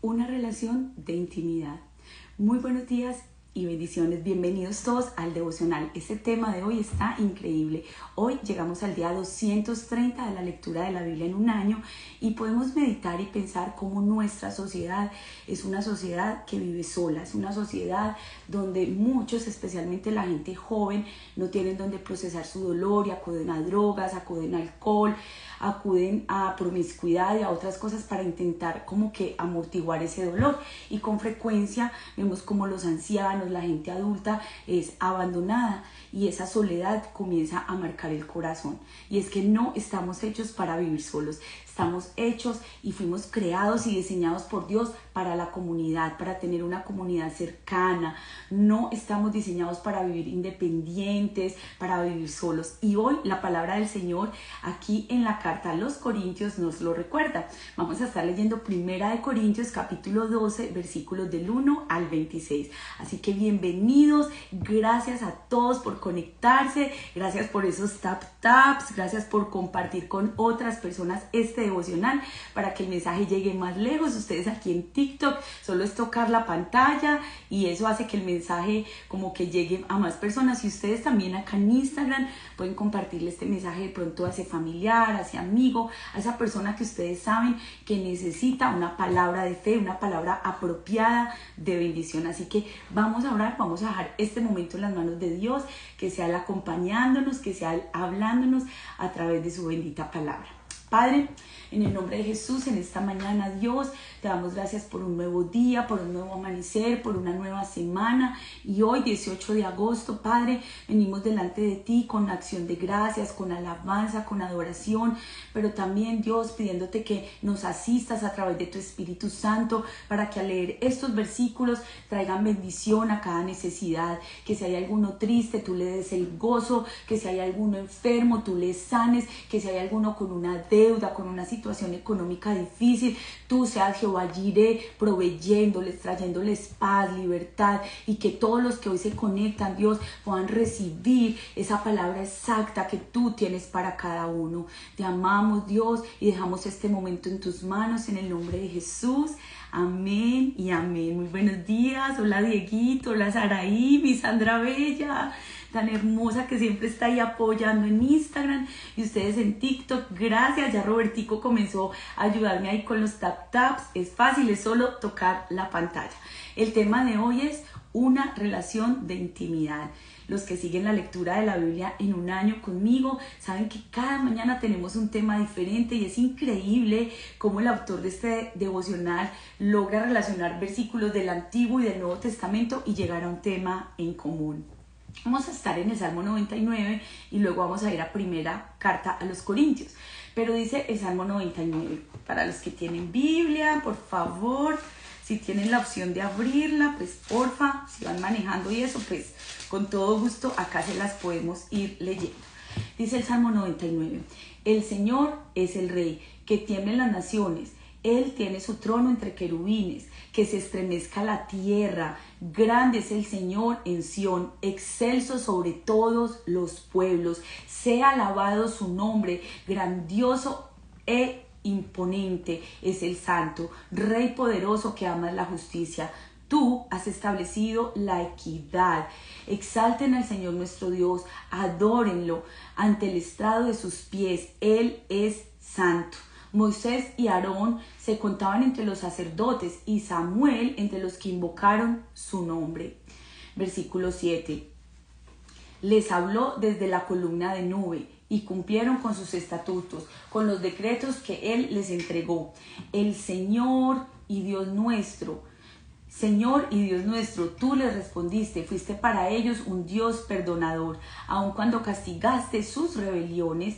una relación de intimidad. Muy buenos días y bendiciones. Bienvenidos todos al devocional. Este tema de hoy está increíble. Hoy llegamos al día 230 de la lectura de la Biblia en un año y podemos meditar y pensar cómo nuestra sociedad es una sociedad que vive sola. Es una sociedad donde muchos, especialmente la gente joven, no tienen donde procesar su dolor y acuden a drogas, acuden a alcohol, acuden a promiscuidad y a otras cosas para intentar como que amortiguar ese dolor. Y con frecuencia vemos como los ancianos, la gente adulta es abandonada y esa soledad comienza a marcar el corazón. Y es que no estamos hechos para vivir solos. Estamos hechos y fuimos creados y diseñados por Dios para la comunidad, para tener una comunidad cercana. No estamos diseñados para vivir independientes, para vivir solos. Y hoy la palabra del Señor aquí en la carta a los Corintios nos lo recuerda. Vamos a estar leyendo 1 Corintios capítulo 12, versículos del 1 al 26. Así que bienvenidos, gracias a todos por conectarse, gracias por esos taps, gracias por compartir con otras personas este devocional para que el mensaje llegue más lejos. Ustedes aquí en TikTok solo es tocar la pantalla y eso hace que el mensaje como que llegue a más personas, y ustedes también acá en Instagram pueden compartirle este mensaje de pronto a ese familiar, a ese amigo, a esa persona que ustedes saben que necesita una palabra de fe, una palabra apropiada de bendición. Así que vamos a orar, vamos a dejar este momento en las manos de Dios, que sea Él acompañándonos, que sea Él hablándonos a través de su bendita palabra. Padre, en el nombre de Jesús, en esta mañana, Dios, te damos gracias por un nuevo día, por un nuevo amanecer, por una nueva semana. Y hoy, 18 de agosto, Padre, venimos delante de ti con acción de gracias, con alabanza, con adoración, pero también, Dios, pidiéndote que nos asistas a través de tu Espíritu Santo para que al leer estos versículos traigan bendición a cada necesidad. Que si hay alguno triste, tú le des el gozo, que si hay alguno enfermo, tú le sanes, que si hay alguno con una deuda, con una situación económica difícil, tú seas Jehová Jireh, proveyéndoles, trayéndoles paz, libertad, y que todos los que hoy se conectan, Dios, puedan recibir esa palabra exacta que tú tienes para cada uno. Te amamos, Dios, y dejamos este momento en tus manos en el nombre de Jesús. Amén y amén. Muy buenos días. Hola Dieguito, hola Saraí, mi Sandra Bella, tan hermosa que siempre está ahí apoyando en Instagram y ustedes en TikTok. Gracias, ya Robertico comenzó a ayudarme ahí con los taps. Es fácil, es solo tocar la pantalla. El tema de hoy es una relación de intimidad. Los que siguen la lectura de la Biblia en un año conmigo saben que cada mañana tenemos un tema diferente y es increíble cómo el autor de este devocional logra relacionar versículos del Antiguo y del Nuevo Testamento y llegar a un tema en común. Vamos a estar en el Salmo 99 y luego vamos a ir a primera carta a los Corintios. Pero dice el Salmo 99. Para los que tienen Biblia, por favor, si tienen la opción de abrirla, pues porfa, si van manejando y eso, pues con todo gusto acá se las podemos ir leyendo. Dice el Salmo 99. El Señor es el Rey, que tiemblen las naciones. Él tiene su trono entre querubines, que se estremezca la tierra. Grande es el Señor en Sión, excelso sobre todos los pueblos. Sea alabado su nombre, grandioso e imponente es el Santo, Rey poderoso que ama la justicia. Tú has establecido la equidad. Exalten al Señor nuestro Dios, adórenlo ante el estrado de sus pies. Él es santo. Moisés y Aarón se contaban entre los sacerdotes y Samuel entre los que invocaron su nombre. Versículo 7. Les habló desde la columna de nube y cumplieron con sus estatutos, con los decretos que él les entregó. El Señor y Dios nuestro, tú les respondiste, fuiste para ellos un Dios perdonador, aun cuando castigaste sus rebeliones.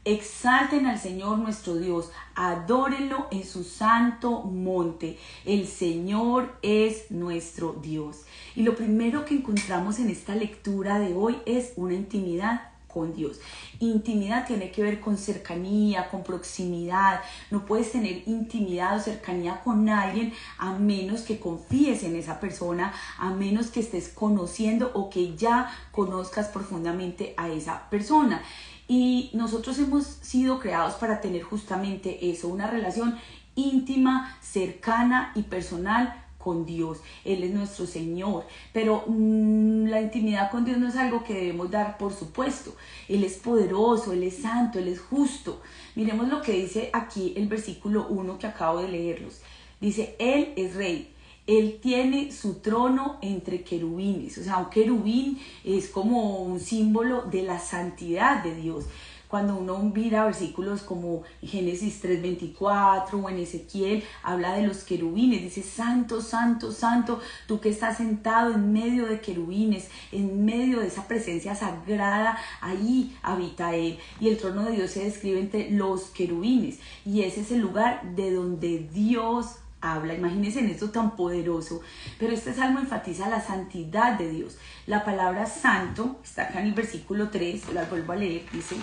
Exalten al Señor nuestro Dios, adórenlo en su santo monte. El Señor es nuestro Dios. Y lo primero que encontramos en esta lectura de hoy es una intimidad con Dios. Intimidad tiene que ver con cercanía, con proximidad. No puedes tener intimidad o cercanía con alguien a menos que confíes en esa persona, a menos que estés conociendo o que ya conozcas profundamente a esa persona. Y nosotros hemos sido creados para tener justamente eso, una relación íntima, cercana y personal con Dios. Él es nuestro Señor, pero la intimidad con Dios no es algo que debemos dar por supuesto. Él es poderoso, Él es santo, Él es justo. Miremos lo que dice aquí el versículo 1 que acabo de leerlos. Dice, Él es rey. Él tiene su trono entre querubines. O sea, un querubín es como un símbolo de la santidad de Dios. Cuando uno mira versículos como Génesis 3:24 o en Ezequiel, habla de los querubines, dice, santo, santo, santo, tú que estás sentado en medio de querubines, en medio de esa presencia sagrada, ahí habita Él. Y el trono de Dios se describe entre los querubines, y ese es el lugar de donde Dios habla. Imagínense en esto tan poderoso. Pero este salmo enfatiza la santidad de Dios. La palabra santo está acá en el versículo 3, la vuelvo a leer, dice,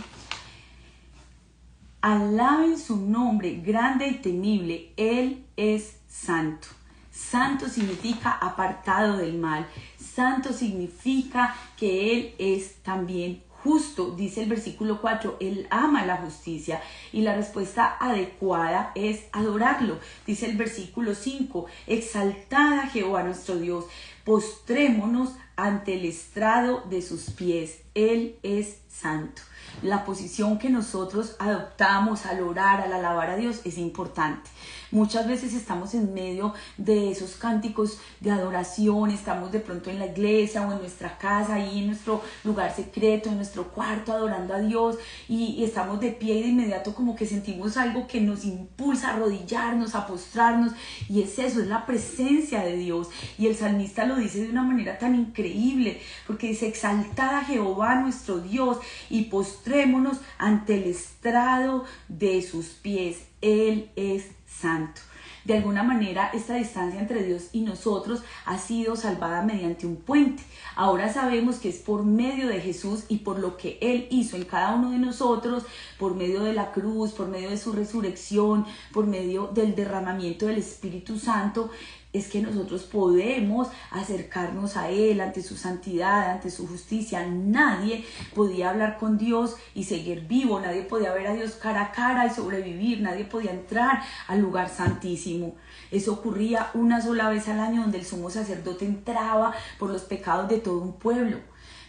alaben su nombre grande y temible, Él es santo. Santo significa apartado del mal. Santo significa que Él es también justo. Dice el versículo 4, Él ama la justicia. Y la respuesta adecuada es adorarlo. Dice el versículo 5, exaltad a Jehová nuestro Dios, postrémonos ante el estrado de sus pies. Él es santo. La posición que nosotros adoptamos al orar, al alabar a Dios es importante. Muchas veces estamos en medio de esos cánticos de adoración, estamos de pronto en la iglesia o en nuestra casa, ahí en nuestro lugar secreto, en nuestro cuarto adorando a Dios y estamos de pie y de inmediato como que sentimos algo que nos impulsa a arrodillarnos, a postrarnos, y es eso, es la presencia de Dios. Y el salmista lo dice de una manera tan increíble porque dice, exaltad a Jehová nuestro Dios y postrémonos ante el estrado de sus pies. Él es santo. De alguna manera, esta distancia entre Dios y nosotros ha sido salvada mediante un puente. Ahora sabemos que es por medio de Jesús y por lo que Él hizo en cada uno de nosotros, por medio de la cruz, por medio de su resurrección, por medio del derramamiento del Espíritu Santo, es que nosotros podemos acercarnos a Él ante su santidad, ante su justicia. Nadie podía hablar con Dios y seguir vivo, nadie podía ver a Dios cara a cara y sobrevivir, nadie podía entrar al lugar santísimo. Eso ocurría una sola vez al año, donde el sumo sacerdote entraba por los pecados de todo un pueblo.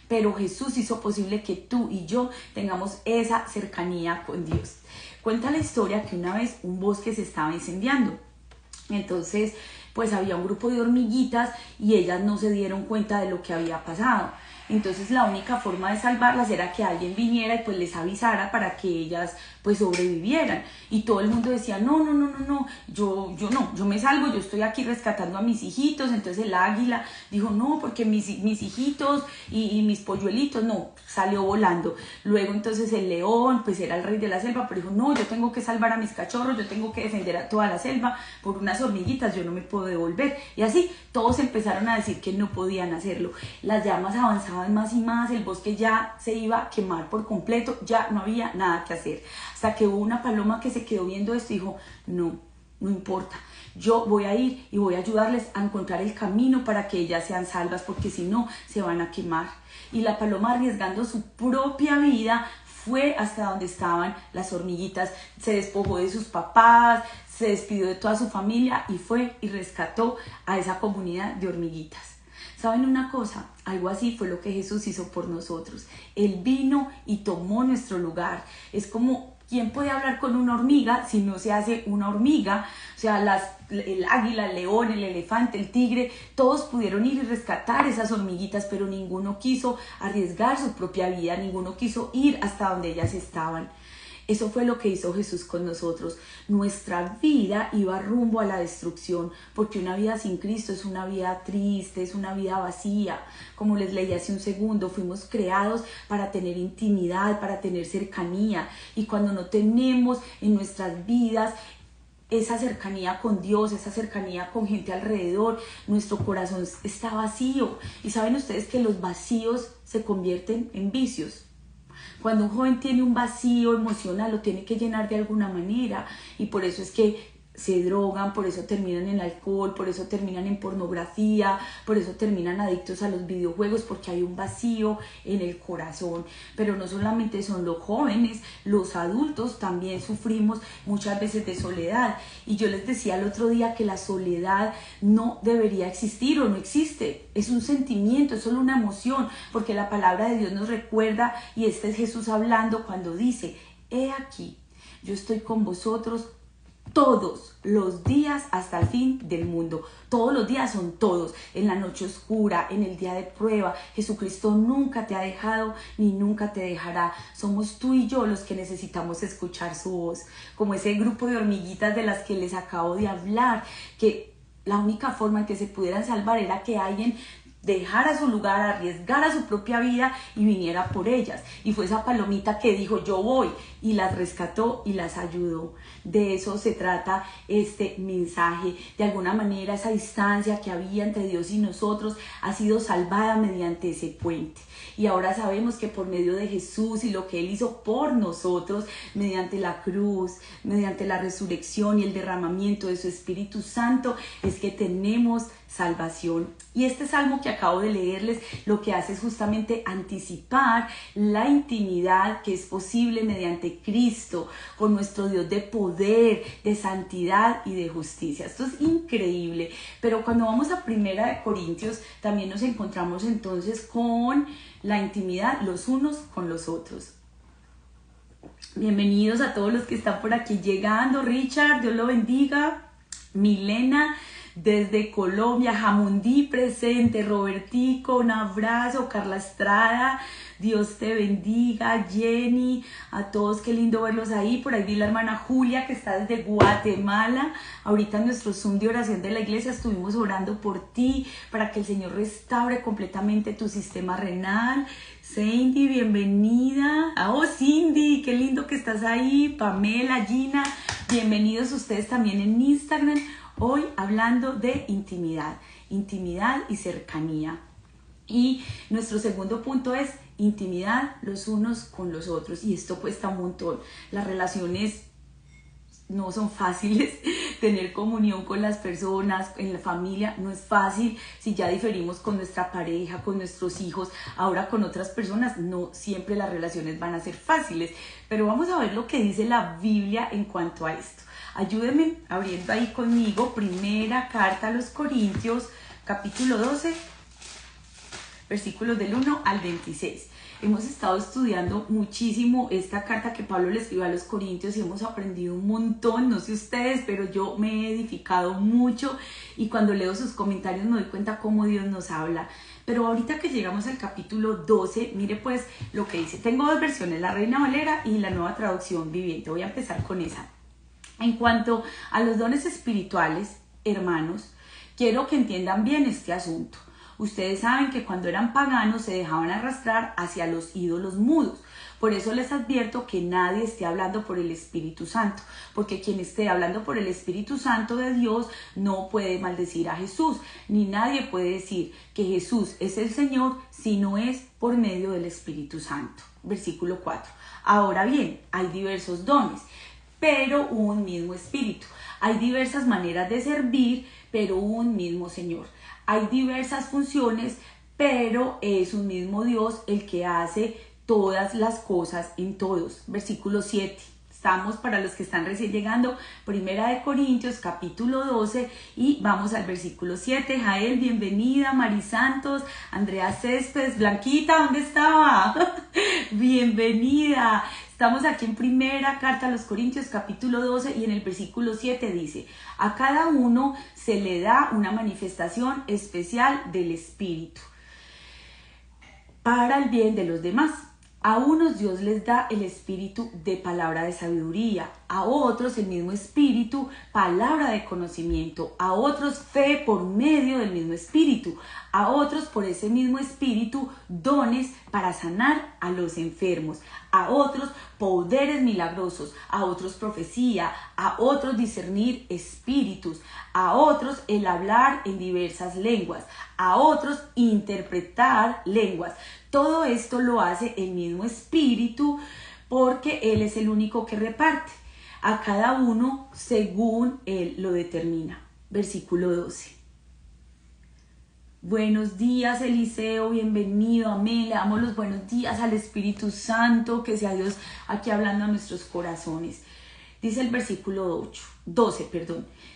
Pero Jesús hizo posible que tú y yo tengamos esa cercanía con Dios. Cuenta la historia que una vez un bosque se estaba incendiando. Entonces, pues había un grupo de hormiguitas y ellas no se dieron cuenta de lo que había pasado. Entonces la única forma de salvarlas era que alguien viniera y pues les avisara para que ellas pues sobrevivieran. Y todo el mundo decía, no, yo me salgo, yo estoy aquí rescatando a mis hijitos. Entonces el águila dijo, no, porque mis hijitos y mis polluelitos, no, salió volando. Luego entonces el león, pues era el rey de la selva, pero dijo, no, yo tengo que salvar a mis cachorros, yo tengo que defender a toda la selva por unas hormiguitas, yo no me puedo devolver. Y así todos empezaron a decir que no podían hacerlo. Las llamas avanzaban más y más, el bosque ya se iba a quemar por completo, ya no había nada que hacer. Hasta que hubo una paloma que se quedó viendo esto y dijo, no importa, yo voy a ir y voy a ayudarles a encontrar el camino para que ellas sean salvas, porque si no, se van a quemar. Y la paloma, arriesgando su propia vida, fue hasta donde estaban las hormiguitas, se despojó de sus papás, se despidió de toda su familia y fue y rescató a esa comunidad de hormiguitas. ¿Saben una cosa? Algo así fue lo que Jesús hizo por nosotros. Él vino y tomó nuestro lugar. Es como, ¿quién puede hablar con una hormiga si no se hace una hormiga? O sea, el águila, el león, el elefante, el tigre, todos pudieron ir y rescatar esas hormiguitas, pero ninguno quiso arriesgar su propia vida, ninguno quiso ir hasta donde ellas estaban. Eso fue lo que hizo Jesús con nosotros. Nuestra vida iba rumbo a la destrucción, porque una vida sin Cristo es una vida triste, es una vida vacía. Como les leí hace un segundo, fuimos creados para tener intimidad, para tener cercanía. Y cuando no tenemos en nuestras vidas esa cercanía con Dios, esa cercanía con gente alrededor, nuestro corazón está vacío. Y saben ustedes que los vacíos se convierten en vicios. Cuando un joven tiene un vacío emocional, lo tiene que llenar de alguna manera, y por eso es que se drogan, por eso terminan en alcohol, por eso terminan en pornografía, por eso terminan adictos a los videojuegos, porque hay un vacío en el corazón. Pero no solamente son los jóvenes, los adultos también sufrimos muchas veces de soledad. Y yo les decía el otro día que la soledad no debería existir o no existe. Es un sentimiento, es solo una emoción, porque la palabra de Dios nos recuerda, y este es Jesús hablando cuando dice: he aquí, yo estoy con vosotros todos los días hasta el fin del mundo. Todos los días son todos, en la noche oscura, en el día de prueba. Jesucristo nunca te ha dejado ni nunca te dejará. Somos tú y yo los que necesitamos escuchar su voz, como ese grupo de hormiguitas de las que les acabo de hablar, que la única forma en que se pudieran salvar era que alguien dejara su lugar, arriesgara su propia vida y viniera por ellas. Y fue esa palomita que dijo: yo voy, y las rescató y las ayudó. De eso se trata este mensaje. De alguna manera esa distancia que había entre Dios y nosotros ha sido salvada mediante ese puente. Y ahora sabemos que por medio de Jesús y lo que Él hizo por nosotros, mediante la cruz, mediante la resurrección y el derramamiento de su Espíritu Santo, es que tenemos salvación. Y este salmo que acabo de leerles lo que hace es justamente anticipar la intimidad que es posible mediante Cristo con nuestro Dios de poder, de santidad y de justicia. Esto es increíble. Pero cuando vamos a 1 Corintios también nos encontramos entonces con la intimidad los unos con los otros. Bienvenidos a todos los que están por aquí llegando. Richard, Dios lo bendiga. Milena desde Colombia, Jamundí presente, Robertico, un abrazo, Carla Estrada, Dios te bendiga, Jenny, a todos, qué lindo verlos ahí. Por ahí vi la hermana Julia que está desde Guatemala. Ahorita en nuestro Zoom de oración de la iglesia estuvimos orando por ti para que el Señor restaure completamente tu sistema renal. Cindy, bienvenida. Oh, Cindy, qué lindo que estás ahí. Pamela, Gina, bienvenidos ustedes también en Instagram. Hoy hablando de intimidad y cercanía. Y nuestro segundo punto es intimidad los unos con los otros. Y esto cuesta un montón. Las relaciones no son fáciles, tener comunión con las personas, en la familia no es fácil. Si ya diferimos con nuestra pareja, con nuestros hijos, ahora con otras personas, no siempre las relaciones van a ser fáciles. Pero vamos a ver lo que dice la Biblia en cuanto a esto. Ayúdenme abriendo ahí conmigo, primera carta a los Corintios, capítulo 12, versículos del 1 al 26. Hemos estado estudiando muchísimo esta carta que Pablo le escribió a los Corintios y hemos aprendido un montón, no sé ustedes, pero yo me he edificado mucho y cuando leo sus comentarios me doy cuenta cómo Dios nos habla. Pero ahorita que llegamos al capítulo 12, mire pues lo que dice. Tengo dos versiones, la Reina Valera y la Nueva Traducción Viviente. Voy a empezar con esa. En cuanto a los dones espirituales, hermanos, quiero que entiendan bien este asunto. Ustedes saben que cuando eran paganos se dejaban arrastrar hacia los ídolos mudos. Por eso les advierto que nadie esté hablando por el Espíritu Santo, porque quien esté hablando por el Espíritu Santo de Dios no puede maldecir a Jesús, ni nadie puede decir que Jesús es el Señor si no es por medio del Espíritu Santo. Versículo 4. Ahora bien, hay diversos dones, pero un mismo Espíritu. Hay diversas maneras de servir, pero un mismo Señor. Hay diversas funciones, pero es un mismo Dios el que hace todas las cosas en todos. Versículo 7. Estamos, para los que están recién llegando, 1 Corintios, capítulo 12, y vamos al versículo 7. Jael, bienvenida. Mari Santos, Andrea Céspedes, Blanquita, ¿dónde estaba? Bienvenida. Estamos aquí en primera carta a los Corintios, capítulo 12, y en el versículo 7 dice: a cada uno se le da una manifestación especial del Espíritu para el bien de los demás. A unos Dios les da el espíritu de palabra de sabiduría, a otros el mismo espíritu, palabra de conocimiento, a otros fe por medio del mismo espíritu, a otros por ese mismo espíritu dones para sanar a los enfermos, a otros poderes milagrosos, a otros profecía, a otros discernir espíritus, a otros el hablar en diversas lenguas, a otros interpretar lenguas. Todo esto lo hace el mismo Espíritu porque Él es el único que reparte. a cada uno según Él lo determina. Versículo 12. Buenos días, Eliseo, bienvenido, amén. Le damos los buenos días al Espíritu Santo, que sea Dios aquí hablando a nuestros corazones. Dice el versículo 12.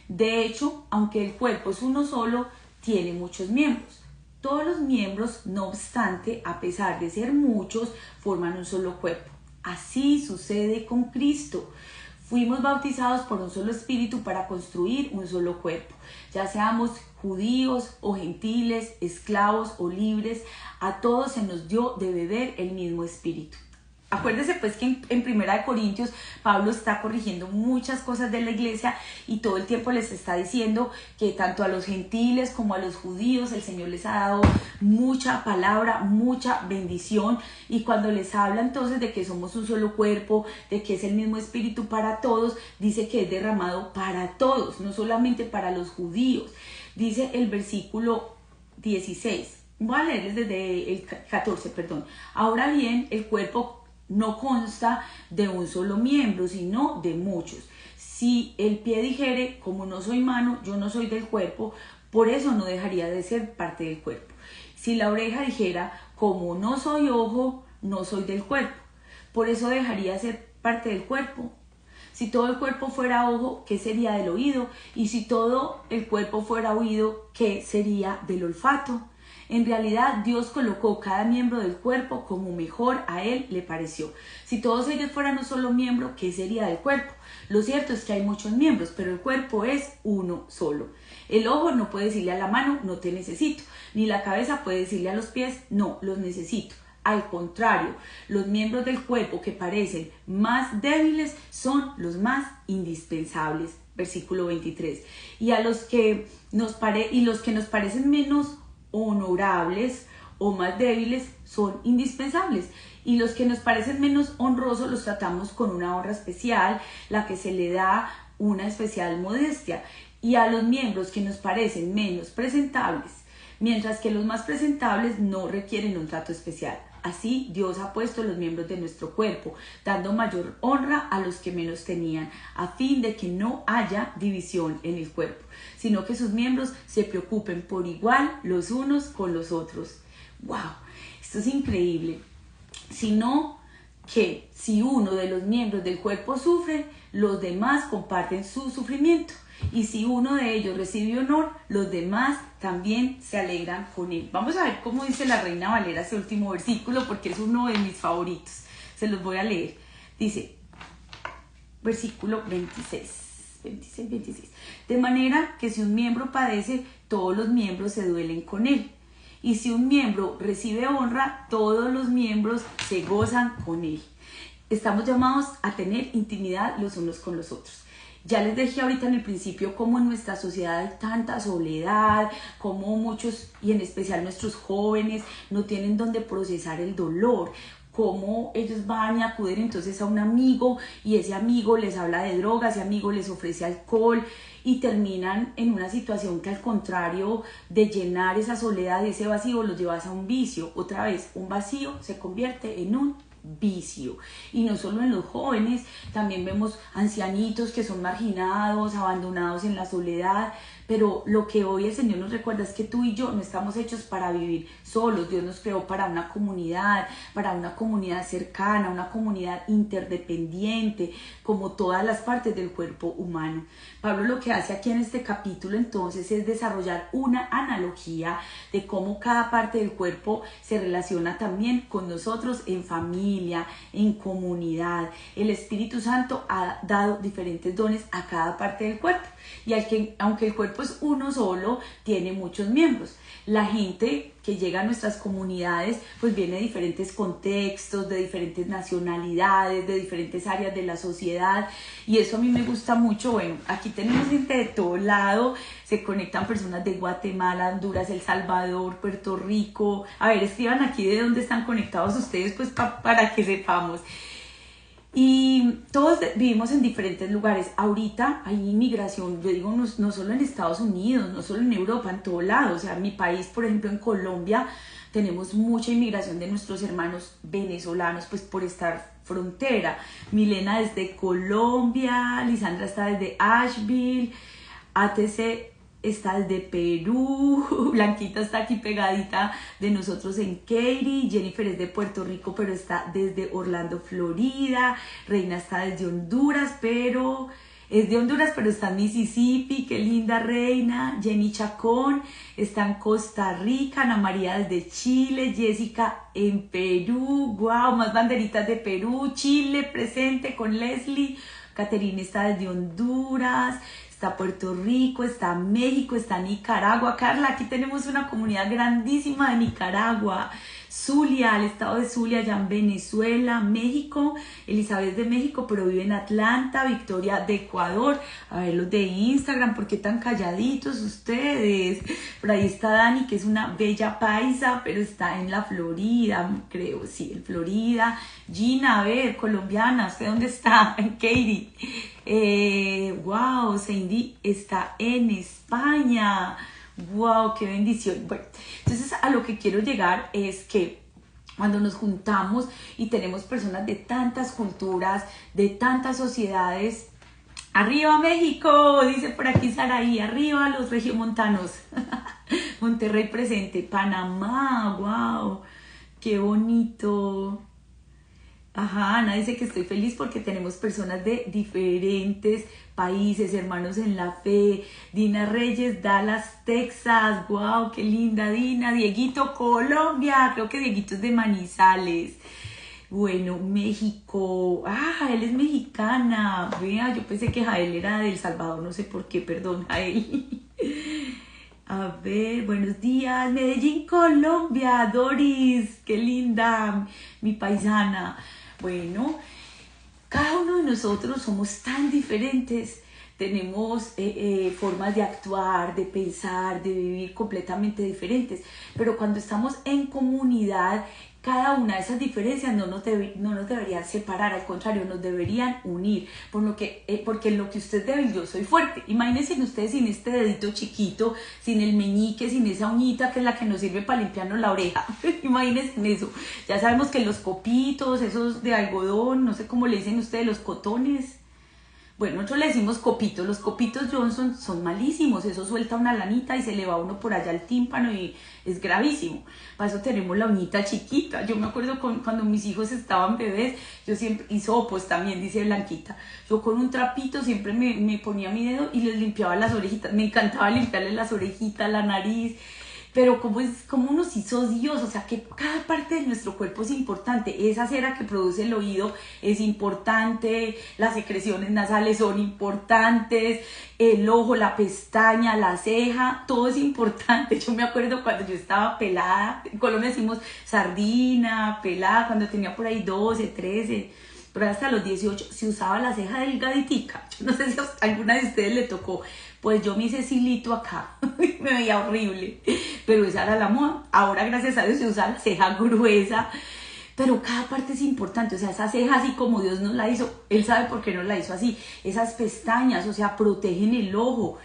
De hecho, aunque el cuerpo es uno solo, tiene muchos miembros. Todos los miembros, no obstante, a pesar de ser muchos, forman un solo cuerpo. Así sucede con Cristo. Fuimos bautizados por un solo espíritu para construir un solo cuerpo. Ya seamos judíos o gentiles, esclavos o libres, a todos se nos dio de beber el mismo espíritu. Acuérdese pues que en Primera de Corintios Pablo está corrigiendo muchas cosas de la iglesia y todo el tiempo les está diciendo que tanto a los gentiles como a los judíos el Señor les ha dado mucha palabra, mucha bendición, y cuando les habla entonces de que somos un solo cuerpo, de que es el mismo espíritu para todos, dice que es derramado para todos, no solamente para los judíos. Dice el versículo 16, voy a leerles desde el 14, Ahora bien, el cuerpo no consta de un solo miembro, sino de muchos. Si el pie dijere, como no soy mano, yo no soy del cuerpo, por eso no dejaría de ser parte del cuerpo. Si la oreja dijera, como no soy ojo, no soy del cuerpo, por eso dejaría de ser parte del cuerpo. Si todo el cuerpo fuera ojo, ¿qué sería del oído? Y si todo el cuerpo fuera oído, ¿qué sería del olfato? En realidad, Dios colocó cada miembro del cuerpo como mejor a Él le pareció. Si todos ellos fueran un solo miembro, ¿qué sería del cuerpo? Lo cierto es que hay muchos miembros, pero el cuerpo es uno solo. El ojo no puede decirle a la mano, no te necesito. Ni la cabeza puede decirle a los pies, no, los necesito. Al contrario, los miembros del cuerpo que parecen más débiles son los más indispensables. Versículo 23. Y los que nos parecen menos honorables o más débiles son indispensables, y los que nos parecen menos honrosos los tratamos con una honra especial, la que se le da una especial modestia, y a los miembros que nos parecen menos presentables, mientras que los más presentables no requieren un trato especial. Así Dios ha puesto los miembros de nuestro cuerpo, dando mayor honra a los que menos tenían, a fin de que no haya división en el cuerpo, sino que sus miembros se preocupen por igual los unos con los otros. ¡Wow! Esto es increíble. Sino que si uno de los miembros del cuerpo sufre, los demás comparten su sufrimiento. Y si uno de ellos recibe honor, los demás también se alegran con él. Vamos a ver cómo dice la Reina Valera ese último versículo, porque es uno de mis favoritos. Se los voy a leer. Dice, versículo 26. De manera que si un miembro padece, todos los miembros se duelen con él. Y si un miembro recibe honra, todos los miembros se gozan con él. Estamos llamados a tener intimidad los unos con los otros. Ya les dije ahorita en el principio cómo en nuestra sociedad hay tanta soledad, cómo muchos, y en especial nuestros jóvenes, no tienen donde procesar el dolor, cómo ellos van y acuden entonces a un amigo y ese amigo les habla de drogas, ese amigo les ofrece alcohol y terminan en una situación que al contrario de llenar esa soledad y ese vacío los llevas a un vicio. Otra vez, un vacío se convierte en un vicio, y no solo en los jóvenes, también vemos ancianitos que son marginados, abandonados en la soledad. Pero lo que hoy el Señor nos recuerda es que tú y yo no estamos hechos para vivir solos. Dios nos creó para una comunidad cercana, una comunidad interdependiente, como todas las partes del cuerpo humano. Pablo lo que hace aquí en este capítulo entonces es desarrollar una analogía de cómo cada parte del cuerpo se relaciona también con nosotros en familia, en comunidad. El Espíritu Santo ha dado diferentes dones a cada parte del cuerpo, y aunque el cuerpo es uno solo, tiene muchos miembros. La gente que llega a nuestras comunidades pues viene de diferentes contextos, de diferentes nacionalidades, de diferentes áreas de la sociedad, y eso a mí me gusta mucho. Bueno, aquí tenemos gente de todo lado, se conectan personas de Guatemala, Honduras, El Salvador, Puerto Rico. A ver, escriban aquí de dónde están conectados ustedes, pues para que sepamos. Y todos vivimos en diferentes lugares. Ahorita hay inmigración, yo digo, no solo en Estados Unidos, no solo en Europa, en todo lado. O sea, en mi país, por ejemplo, en Colombia, tenemos mucha inmigración de nuestros hermanos venezolanos, pues por estar frontera. Milena desde Colombia, Lisandra está desde Asheville, ATC está desde Perú, Blanquita está aquí pegadita de nosotros en Katy, Jennifer es de Puerto Rico pero está desde Orlando, Florida, Reina está desde Honduras, pero es de Honduras pero está en Mississippi, qué linda Reina, Jenny Chacón está en Costa Rica, Ana María desde Chile, Jessica en Perú, wow, más banderitas de Perú, Chile presente con Leslie, Caterina está desde Honduras, está Puerto Rico, está México, está Nicaragua. Carla, aquí tenemos una comunidad grandísima de Nicaragua. Zulia, el estado de Zulia, allá en Venezuela, México. Elizabeth de México, pero vive en Atlanta. Victoria de Ecuador. A ver los de Instagram, ¿por qué tan calladitos ustedes? Por ahí está Dani, que es una bella paisa, pero está en la Florida, creo, sí, en Florida. Gina, a ver, colombiana, ¿usted dónde está? En Katy. Wow, Cindy está en España. Wow, qué bendición. Bueno, entonces a lo que quiero llegar es que cuando nos juntamos y tenemos personas de tantas culturas, de tantas sociedades, ¡arriba México! Dice por aquí Saraí, ¡arriba los regiomontanos! Monterrey presente, Panamá, wow, qué bonito. Ajá, Ana dice que estoy feliz porque tenemos personas de diferentes países, hermanos en la fe. Dina Reyes, Dallas, Texas. Wow, qué linda Dina. Dieguito, Colombia. Creo que Dieguito es de Manizales. Bueno, México. Ah, Jael es mexicana. Vea, yo pensé que Jael era de El Salvador, no sé por qué, perdón, Jael. A ver, buenos días. Medellín, Colombia. Doris, qué linda, mi paisana. Bueno, cada uno de nosotros somos tan diferentes, tenemos formas de actuar, de pensar, de vivir completamente diferentes, pero cuando estamos en comunidad, cada una de esas diferencias no nos deberían separar, al contrario, nos deberían unir, porque en lo que usted es débil, yo soy fuerte. Imagínense ustedes sin este dedito chiquito, sin el meñique, sin esa uñita que es la que nos sirve para limpiarnos la oreja. Imagínense en eso. Ya sabemos que los copitos, esos de algodón, no sé cómo le dicen ustedes, los cotones. Bueno, nosotros le decimos copitos. Los copitos Johnson son malísimos. Eso suelta una lanita y se le va uno por allá al tímpano y es gravísimo. Para eso tenemos la uñita chiquita. Yo me acuerdo cuando mis hijos estaban bebés, yo siempre, y sopos también, dice Blanquita. Yo con un trapito siempre me ponía mi dedo y les limpiaba las orejitas. Me encantaba limpiarles las orejitas, la nariz. Pero como nos hizo Dios, o sea que cada parte de nuestro cuerpo es importante. Esa cera que produce el oído es importante, las secreciones nasales son importantes, el ojo, la pestaña, la ceja, todo es importante. Yo me acuerdo cuando yo estaba pelada, en Colombia decimos sardina, pelada, cuando tenía por ahí 12, 13, pero hasta los 18 se usaba la ceja delgaditica. Yo no sé si a alguna de ustedes le tocó. Pues yo me hice silito acá, me veía horrible, pero esa era la moda. Ahora, gracias a Dios, se usa la ceja gruesa, pero cada parte es importante. O sea, esa ceja así como Dios nos la hizo, Él sabe por qué nos la hizo así. Esas pestañas, o sea, protegen el ojo.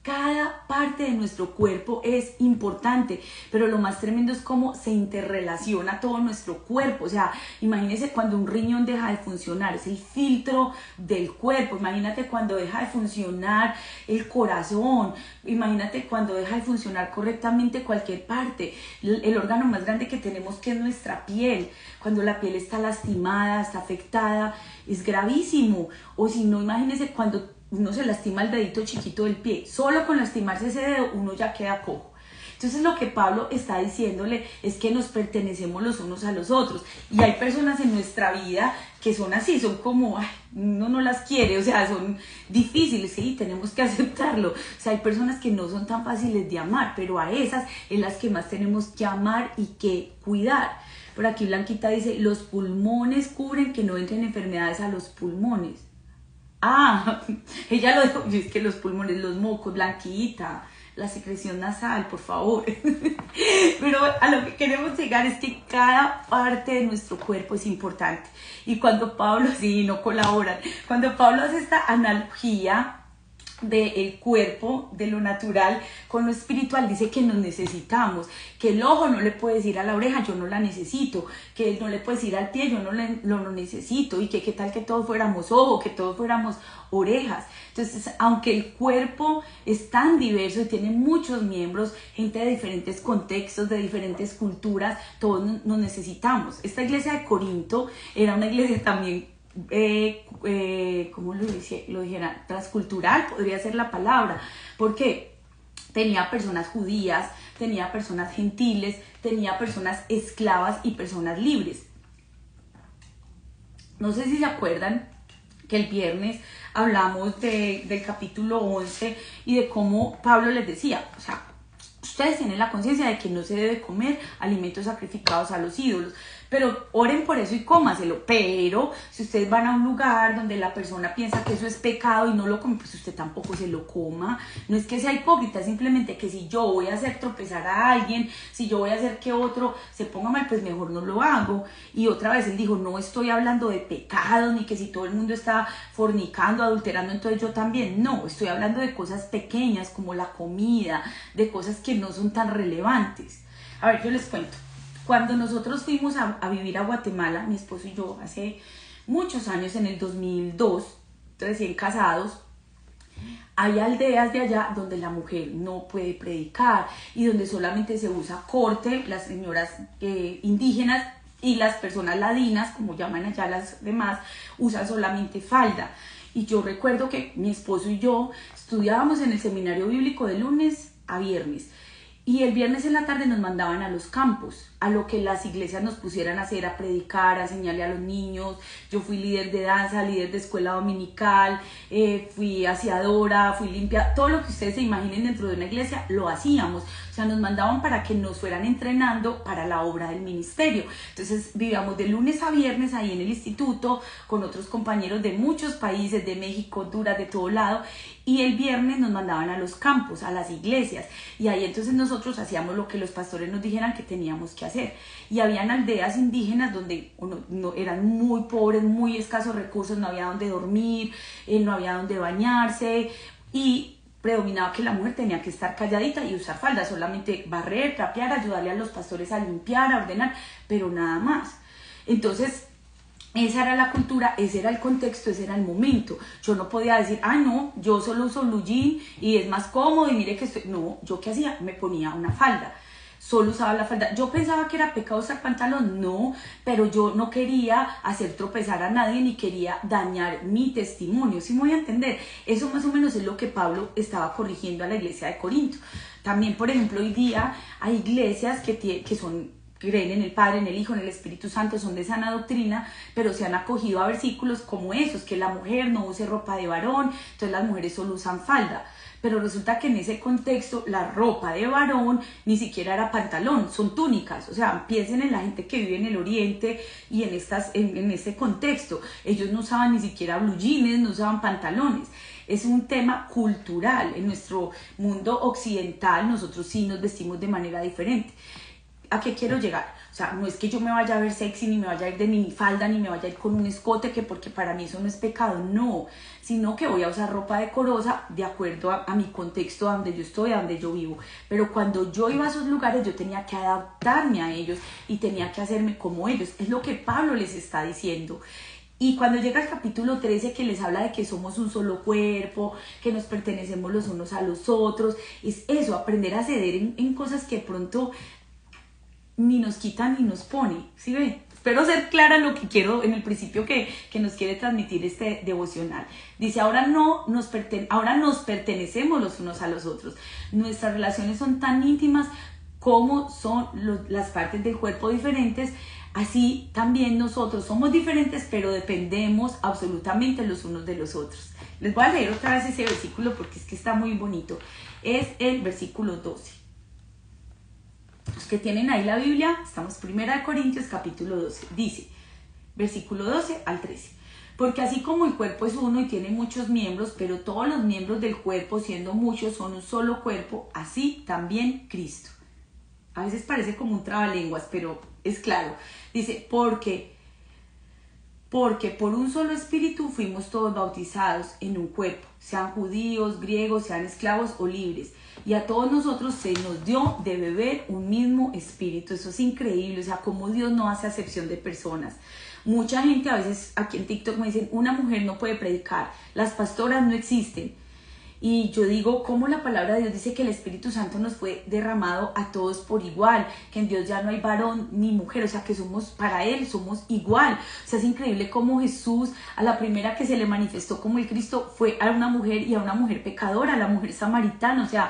Cada parte de nuestro cuerpo es importante, pero lo más tremendo es cómo se interrelaciona todo nuestro cuerpo. O sea, imagínense cuando un riñón deja de funcionar, es el filtro del cuerpo. Imagínate cuando deja de funcionar el corazón, imagínate cuando deja de funcionar correctamente cualquier parte. El órgano más grande que tenemos, que es nuestra piel, cuando la piel está lastimada, está afectada, es gravísimo. O si no, imagínense cuando uno se lastima el dedito chiquito del pie, solo con lastimarse ese dedo uno ya queda cojo. Entonces lo que Pablo está diciéndole es que nos pertenecemos los unos a los otros, y hay personas en nuestra vida que son así, son como, ay, uno no las quiere, o sea, son difíciles, sí, tenemos que aceptarlo. O sea, hay personas que no son tan fáciles de amar, pero a esas es las que más tenemos que amar y que cuidar. Por aquí Blanquita dice, los pulmones cubren que no entren enfermedades a los pulmones. Ah, ella lo dijo, es que los pulmones, los mocos, Blanquita, la secreción nasal, por favor. Pero a lo que queremos llegar es que cada parte de nuestro cuerpo es importante. Y cuando Pablo, sí, no colaboran, cuando Pablo hace esta analogía del cuerpo, de lo natural con lo espiritual, dice que nos necesitamos, que el ojo no le puede decir a la oreja, yo no la necesito, que no le puede decir al pie, yo no lo necesito, y que qué tal que todos fuéramos ojos, que todos fuéramos orejas. Entonces, aunque el cuerpo es tan diverso y tiene muchos miembros, gente de diferentes contextos, de diferentes culturas, todos nos necesitamos. Esta iglesia de Corinto era una iglesia también ¿cómo lo dijera? Transcultural podría ser la palabra, porque tenía personas judías, tenía personas gentiles, tenía personas esclavas y personas libres. No sé si se acuerdan que el viernes hablamos del capítulo 11 y de cómo Pablo les decía, o sea, ustedes tienen la conciencia de que no se debe comer alimentos sacrificados a los ídolos, pero oren por eso y cómaselo. Pero si ustedes van a un lugar donde la persona piensa que eso es pecado y no lo come, pues usted tampoco se lo coma. No es que sea hipócrita, simplemente que si yo voy a hacer tropezar a alguien, si yo voy a hacer que otro se ponga mal, pues mejor no lo hago. Y otra vez él dijo, no estoy hablando de pecado, ni que si todo el mundo está fornicando, adulterando, entonces yo también. No, estoy hablando de cosas pequeñas como la comida, de cosas que no son tan relevantes. A ver, yo les cuento. Cuando nosotros fuimos a vivir a Guatemala, mi esposo y yo, hace muchos años, en el 2002, recién casados, hay aldeas de allá donde la mujer no puede predicar y donde solamente se usa corte, las señoras indígenas y las personas ladinas, como llaman allá las demás, usan solamente falda. Y yo recuerdo que mi esposo y yo estudiábamos en el seminario bíblico de lunes a viernes. Y el viernes en la tarde nos mandaban a los campos, a lo que las iglesias nos pusieran a hacer, a predicar, a enseñarle a los niños. Yo fui líder de danza, líder de escuela dominical, fui aseadora, fui limpia. Todo lo que ustedes se imaginen dentro de una iglesia lo hacíamos. O sea, nos mandaban para que nos fueran entrenando para la obra del ministerio. Entonces vivíamos de lunes a viernes ahí en el instituto con otros compañeros de muchos países, de México, Honduras, de todo lado. Y el viernes nos mandaban a los campos, a las iglesias. Y ahí entonces nosotros hacíamos lo que los pastores nos dijeran que teníamos que hacer. Y habían aldeas indígenas donde no, eran muy pobres, muy escasos recursos, no había donde dormir, no había donde bañarse. Y predominaba que la mujer tenía que estar calladita y usar falda, solamente barrer, trapear, ayudarle a los pastores a limpiar, a ordenar, pero nada más. Entonces, esa era la cultura, ese era el contexto, ese era el momento. Yo no podía decir, no, yo solo uso blue jean y es más cómodo y mire que estoy... No, ¿yo qué hacía? Me ponía una falda. Solo usaba la falda. Yo pensaba que era pecado usar pantalón, no, pero yo no quería hacer tropezar a nadie ni quería dañar mi testimonio, ¿sí me voy a entender? Eso más o menos es lo que Pablo estaba corrigiendo a la iglesia de Corinto. También, por ejemplo, hoy día hay iglesias que creen en el Padre, en el Hijo, en el Espíritu Santo, son de sana doctrina, pero se han acogido a versículos como esos, que la mujer no use ropa de varón, entonces las mujeres solo usan falda. Pero resulta que en ese contexto la ropa de varón ni siquiera era pantalón, son túnicas. O sea, piensen en la gente que vive en el oriente y en este contexto. Ellos no usaban ni siquiera blue jeans, no usaban pantalones. Es un tema cultural. En nuestro mundo occidental nosotros sí nos vestimos de manera diferente. ¿A qué quiero llegar? O sea, no es que yo me vaya a ver sexy, ni me vaya a ir de minifalda, ni me vaya a ir con un escote, que porque para mí eso no es pecado, no. Sino que voy a usar ropa decorosa de acuerdo a mi contexto, a donde yo estoy, a donde yo vivo. Pero cuando yo iba a esos lugares, yo tenía que adaptarme a ellos y tenía que hacerme como ellos. Es lo que Pablo les está diciendo. Y cuando llega el capítulo 13 que les habla de que somos un solo cuerpo, que nos pertenecemos los unos a los otros, es eso, aprender a ceder en cosas que de pronto ni nos quitan ni nos pone, ¿sí ve? Espero ser clara en lo que quiero, en el principio que nos quiere transmitir este devocional. Dice, ahora nos pertenecemos los unos a los otros. Nuestras relaciones son tan íntimas como son las partes del cuerpo diferentes. Así también nosotros somos diferentes, pero dependemos absolutamente los unos de los otros. Les voy a leer otra vez ese versículo porque es que está muy bonito. Es el versículo 12. Los que tienen ahí la Biblia, estamos 1 Corintios capítulo 12, dice, versículo 12 al 13. Porque así como el cuerpo es uno y tiene muchos miembros, pero todos los miembros del cuerpo, siendo muchos, son un solo cuerpo, así también Cristo. A veces parece como un trabalenguas, pero es claro. Dice, porque por un solo espíritu fuimos todos bautizados en un cuerpo, sean judíos, griegos, sean esclavos o libres. Y a todos nosotros se nos dio de beber un mismo espíritu. Eso es increíble, o sea, como Dios no hace acepción de personas. Mucha gente a veces aquí en TikTok me dicen, una mujer no puede predicar, las pastoras no existen. Y yo digo, ¿cómo la palabra de Dios dice que el Espíritu Santo nos fue derramado a todos por igual? Que en Dios ya no hay varón ni mujer, o sea que somos, para Él somos igual. O sea, es increíble cómo Jesús, a la primera que se le manifestó como el Cristo, fue a una mujer y a una mujer pecadora, a la mujer samaritana. O sea,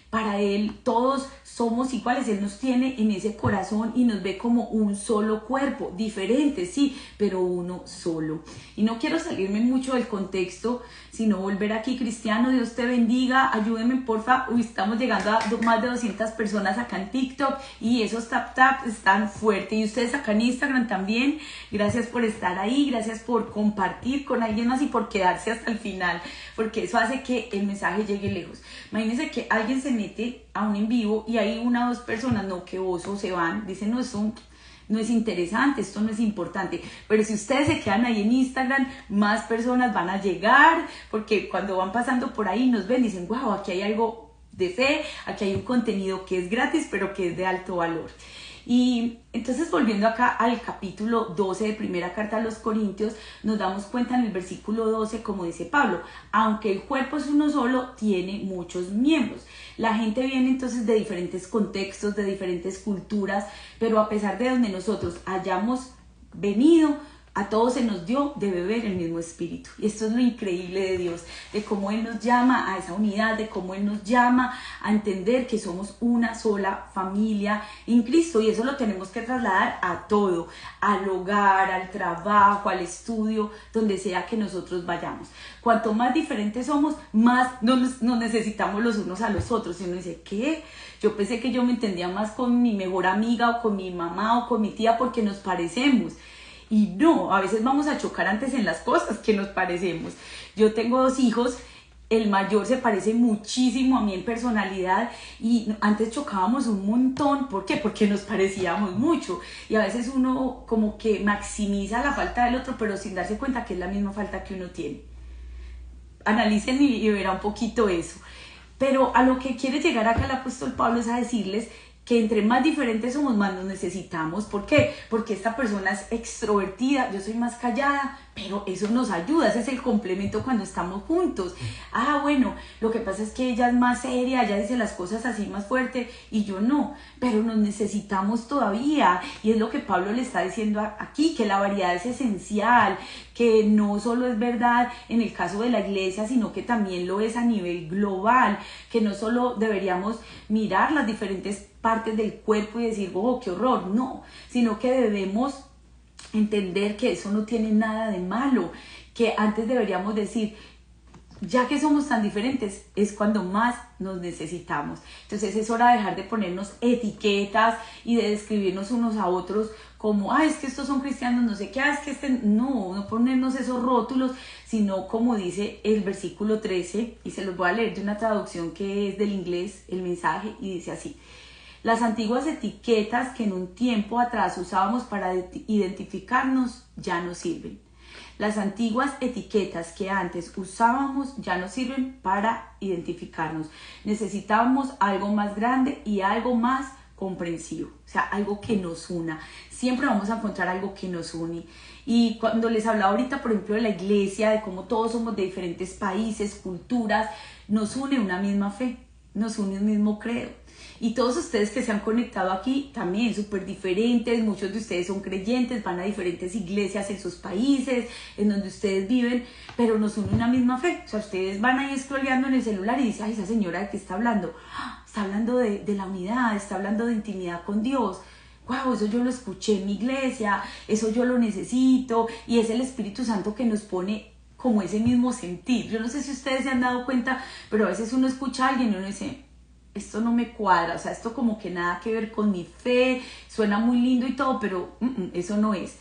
para Él todos somos iguales, Él nos tiene en ese corazón y nos ve como un solo cuerpo, diferente, sí, pero uno solo. Y no quiero salirme mucho del contexto, sino volver aquí. Cristiano, Dios te bendiga, ayúdenme porfa, estamos llegando a más de 200 personas acá en TikTok y esos tap están fuertes, y ustedes acá en Instagram también. Gracias por estar ahí, gracias por compartir con alguien más y por quedarse hasta el final, porque eso hace que el mensaje llegue lejos. Imagínense que alguien se mete a un en vivo y hay una o dos personas, no, que oso, se van, dicen, no, eso no es interesante, esto no es importante. Pero si ustedes se quedan ahí en Instagram, más personas van a llegar, porque cuando van pasando por ahí nos ven y dicen, wow, aquí hay algo de fe, aquí hay un contenido que es gratis, pero que es de alto valor. Y entonces, volviendo acá al capítulo 12 de primera carta a los Corintios, nos damos cuenta en el versículo 12, como dice Pablo, aunque el cuerpo es uno solo, tiene muchos miembros. La gente viene entonces de diferentes contextos, de diferentes culturas, pero a pesar de donde nosotros hayamos venido, a todos se nos dio de beber el mismo espíritu. Y esto es lo increíble de Dios, de cómo Él nos llama a esa unidad, de cómo Él nos llama a entender que somos una sola familia en Cristo. Y eso lo tenemos que trasladar a todo, al hogar, al trabajo, al estudio, donde sea que nosotros vayamos. Cuanto más diferentes somos, más nos necesitamos los unos a los otros. Y uno dice, ¿qué? Yo pensé que yo me entendía más con mi mejor amiga o con mi mamá o con mi tía porque nos parecemos. Y no, a veces vamos a chocar antes en las cosas que nos parecemos. Yo tengo 2 hijos, el mayor se parece muchísimo a mí en personalidad y antes chocábamos un montón. ¿Por qué? Porque nos parecíamos mucho. Y a veces uno como que maximiza la falta del otro, pero sin darse cuenta que es la misma falta que uno tiene. Analicen y verán un poquito eso. Pero a lo que quiere llegar acá el apóstol Pablo es a decirles que entre más diferentes somos, más nos necesitamos. ¿Por qué? Porque esta persona es extrovertida, yo soy más callada, pero eso nos ayuda, ese es el complemento cuando estamos juntos. Ah, bueno, lo que pasa es que ella es más seria, ella dice las cosas así más fuerte y yo no, pero nos necesitamos todavía. Y es lo que Pablo le está diciendo aquí, que la variedad es esencial, que no solo es verdad en el caso de la iglesia, sino que también lo es a nivel global, que no solo deberíamos mirar las diferentes partes del cuerpo y decir, oh, qué horror, no, sino que debemos entender que eso no tiene nada de malo, que antes deberíamos decir, ya que somos tan diferentes, es cuando más nos necesitamos. Entonces es hora de dejar de ponernos etiquetas y de describirnos unos a otros como, es que estos son cristianos, no sé qué, es que no ponernos esos rótulos, sino como dice el versículo 13, y se los voy a leer de una traducción que es del inglés, el mensaje, y dice así: las antiguas etiquetas que en un tiempo atrás usábamos para identificarnos ya no sirven. Las antiguas etiquetas que antes usábamos ya no sirven para identificarnos. Necesitábamos algo más grande y algo más comprensivo, o sea, algo que nos una. Siempre vamos a encontrar algo que nos une. Y cuando les hablaba ahorita, por ejemplo, de la iglesia, de cómo todos somos de diferentes países, culturas, nos une una misma fe, nos une un mismo credo. Y todos ustedes que se han conectado aquí también súper diferentes, muchos de ustedes son creyentes, van a diferentes iglesias en sus países, en donde ustedes viven, pero nos une una misma fe. O sea, ustedes van ahí scrolleando en el celular y dicen, esa señora ¿de qué está hablando? Está hablando de la unidad, está hablando de intimidad con Dios. Wow, eso yo lo escuché en mi iglesia, eso yo lo necesito, y es el Espíritu Santo que nos pone como ese mismo sentir. Yo no sé si ustedes se han dado cuenta, pero a veces uno escucha a alguien y uno dice, esto no me cuadra, o sea, esto como que nada que ver con mi fe, suena muy lindo y todo, pero eso no es.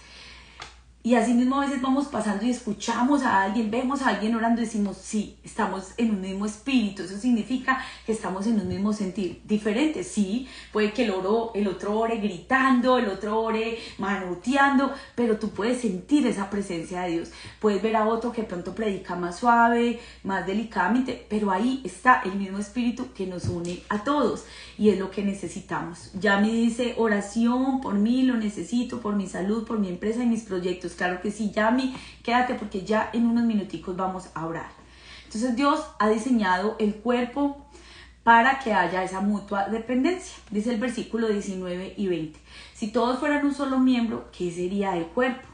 Y así mismo a veces vamos pasando y escuchamos a alguien, vemos a alguien orando y decimos, sí, estamos en un mismo espíritu. Eso significa que estamos en un mismo sentir. Diferente, sí, puede que el otro ore gritando, el otro ore manoteando, pero tú puedes sentir esa presencia de Dios. Puedes ver a otro que pronto predica más suave, más delicadamente, pero ahí está el mismo espíritu que nos une a todos y es lo que necesitamos. Ya me dice, oración por mí, lo necesito, por mi salud, por mi empresa y mis proyectos. Claro que sí, Yami, quédate porque ya en unos minuticos vamos a orar. Entonces Dios ha diseñado el cuerpo para que haya esa mutua dependencia. Dice el versículo 19 y 20. Si todos fueran un solo miembro, ¿qué sería el cuerpo?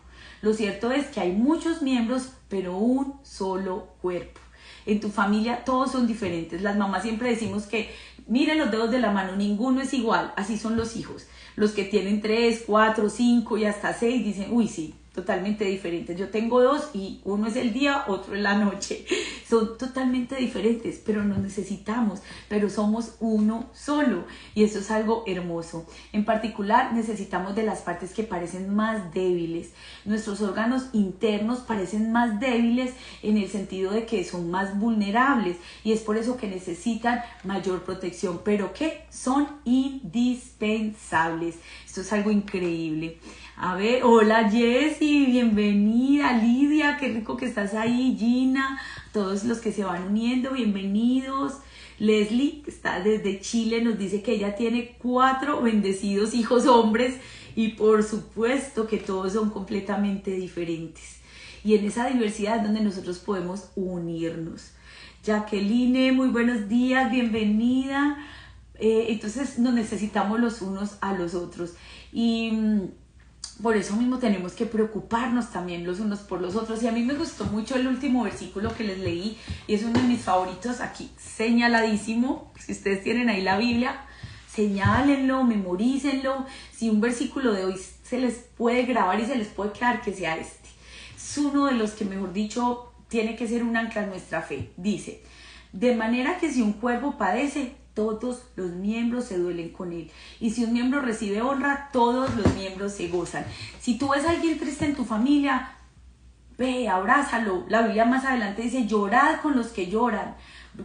Lo cierto es que hay muchos miembros, pero un solo cuerpo. En tu familia todos son diferentes. Las mamás siempre decimos que miren los dedos de la mano, ninguno es igual. Así son los hijos. Los que tienen 3, 4, 5 y hasta 6 dicen, uy sí, totalmente diferentes. Yo tengo 2 y uno es el día, otro es la noche. Son totalmente diferentes, pero nos necesitamos, pero somos uno solo y eso es algo hermoso. En particular necesitamos de las partes que parecen más débiles. Nuestros órganos internos parecen más débiles en el sentido de que son más vulnerables y es por eso que necesitan mayor protección, pero que son indispensables. Esto es algo increíble. A ver, hola Jessie, bienvenida, Lidia, qué rico que estás ahí, Gina, todos los que se van uniendo, bienvenidos. Leslie, que está desde Chile, nos dice que ella tiene 4 bendecidos hijos hombres y por supuesto que todos son completamente diferentes. Y en esa diversidad es donde nosotros podemos unirnos. Jacqueline, muy buenos días, bienvenida. Entonces nos necesitamos los unos a los otros y por eso mismo tenemos que preocuparnos también los unos por los otros. Y a mí me gustó mucho el último versículo que les leí y es uno de mis favoritos aquí, señaladísimo. Si ustedes tienen ahí la Biblia, señálenlo, memorícenlo. Si un versículo de hoy se les puede grabar y se les puede quedar, que sea este. Es uno de los que, mejor dicho, tiene que ser un ancla en nuestra fe. Dice, de manera que si un cuerpo padece, todos los miembros se duelen con él. Y si un miembro recibe honra, todos los miembros se gozan. Si tú ves a alguien triste en tu familia, ve, abrázalo. La Biblia más adelante dice, llorad con los que lloran,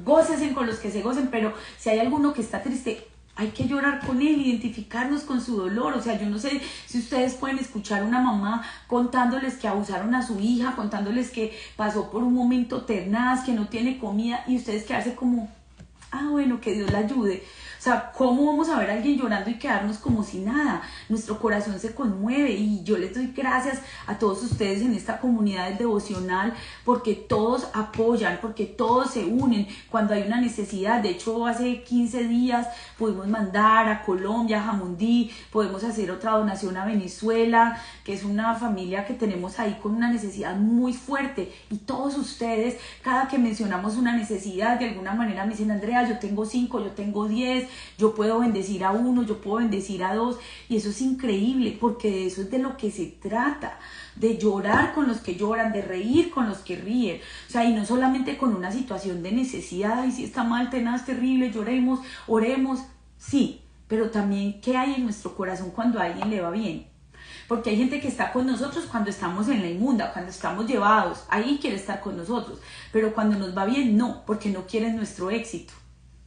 gócesen con los que se gocen. Pero si hay alguno que está triste, hay que llorar con él, identificarnos con su dolor. O sea, yo no sé si ustedes pueden escuchar a una mamá contándoles que abusaron a su hija, contándoles que pasó por un momento tenaz, que no tiene comida, y ustedes quedarse como, ah, bueno, que Dios la ayude. O sea, ¿cómo vamos a ver a alguien llorando y quedarnos como si nada? Nuestro corazón se conmueve y yo les doy gracias a todos ustedes en esta comunidad del devocional porque todos apoyan, porque todos se unen cuando hay una necesidad. De hecho, hace 15 días pudimos mandar a Colombia, a Jamundí, podemos hacer otra donación a Venezuela, que es una familia que tenemos ahí con una necesidad muy fuerte. Y todos ustedes, cada que mencionamos una necesidad, de alguna manera me dicen, Andrea, yo tengo 5, yo tengo 10, yo puedo bendecir a 1, yo puedo bendecir a 2, y eso es increíble porque de eso es de lo que se trata, de llorar con los que lloran, de reír con los que ríen. O sea, y no solamente con una situación de necesidad, y si está mal, tenaz, terrible, lloremos, oremos, sí, pero también qué hay en nuestro corazón cuando a alguien le va bien. Porque hay gente que está con nosotros cuando estamos en la inmunda, cuando estamos llevados, ahí quiere estar con nosotros, pero cuando nos va bien, no, porque no quieren nuestro éxito,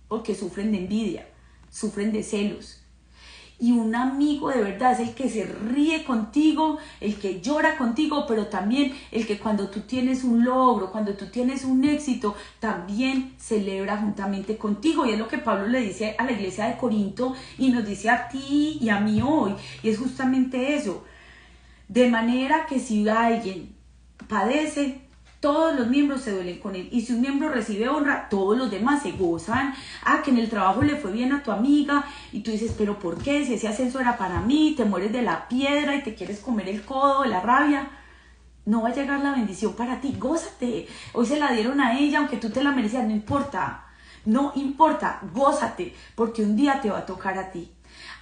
porque sufren de envidia, sufren de celos. Y un amigo de verdad es el que se ríe contigo, el que llora contigo, pero también el que cuando tú tienes un logro, cuando tú tienes un éxito, también celebra juntamente contigo. Y es lo que Pablo le dice a la iglesia de Corinto y nos dice a ti y a mí hoy. Y es justamente eso. De manera que si alguien padece, todos los miembros se duelen con él. Y si un miembro recibe honra, todos los demás se gozan. Ah, que en el trabajo le fue bien a tu amiga y tú dices, pero ¿por qué? Si ese ascenso era para mí, te mueres de la piedra y te quieres comer el codo, de la rabia. No va a llegar la bendición para ti, gózate. Hoy se la dieron a ella, aunque tú te la merecías, no importa. No importa, gózate, porque un día te va a tocar a ti.